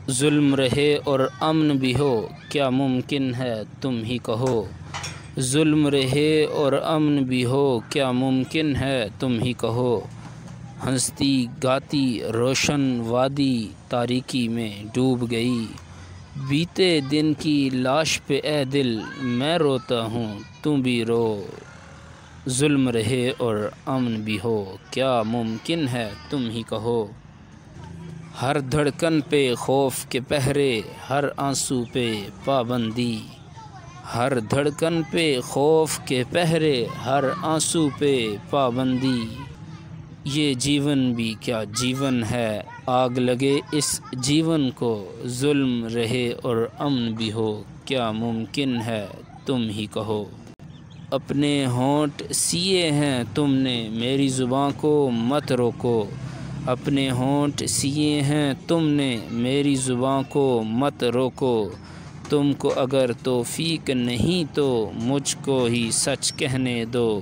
ظلم رہے اور امن بھی ہو کیا ممکن ہے تم ہی کہو، ظلم رہے اور امن بھی ہو کیا ممکن ہے تم ہی کہو، ہنستی گاتی روشن وادی تاریکی میں ڈوب گئی، بیتے دن کی لاش پہ اے دل میں روتا ہوں تم بھی رو، ظلم رہے اور امن بھی ہو کیا ممکن ہے تم ہی کہو، ہر دھڑکن پہ خوف کے پہرے ہر آنسو پہ پابندی، ہر دھڑکن پہ خوف کے پہرے ہر آنسو پہ پابندی، یہ جیون بھی کیا جیون ہے آگ لگے اس جیون کو، ظلم رہے اور امن بھی ہو کیا ممکن ہے تم ہی کہو، اپنے ہونٹ سیے ہیں تم نے میری زباں کو مت روکو، اپنے ہونٹ سیے ہیں تم نے میری زباں کو مت روکو، تم کو اگر توفیق نہیں تو مجھ کو ہی سچ کہنے دو،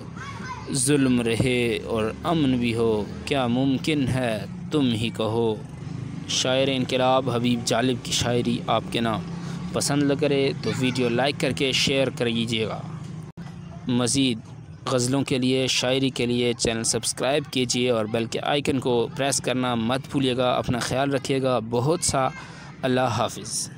ظلم رہے اور امن بھی ہو کیا ممکن ہے تم ہی کہو۔ شاعر انقلاب حبیب جالب کی شاعری آپ کے نام پسند کرے تو ویڈیو لائک کر کے شیئر کر دیجیے گا۔ مزید غزلوں کے لیے شاعری کے لیے چینل سبسکرائب کیجیے اور بیل کے آئیکن کو پریس کرنا مت بھولیے گا۔ اپنا خیال رکھیے گا، بہت سا اللہ حافظ۔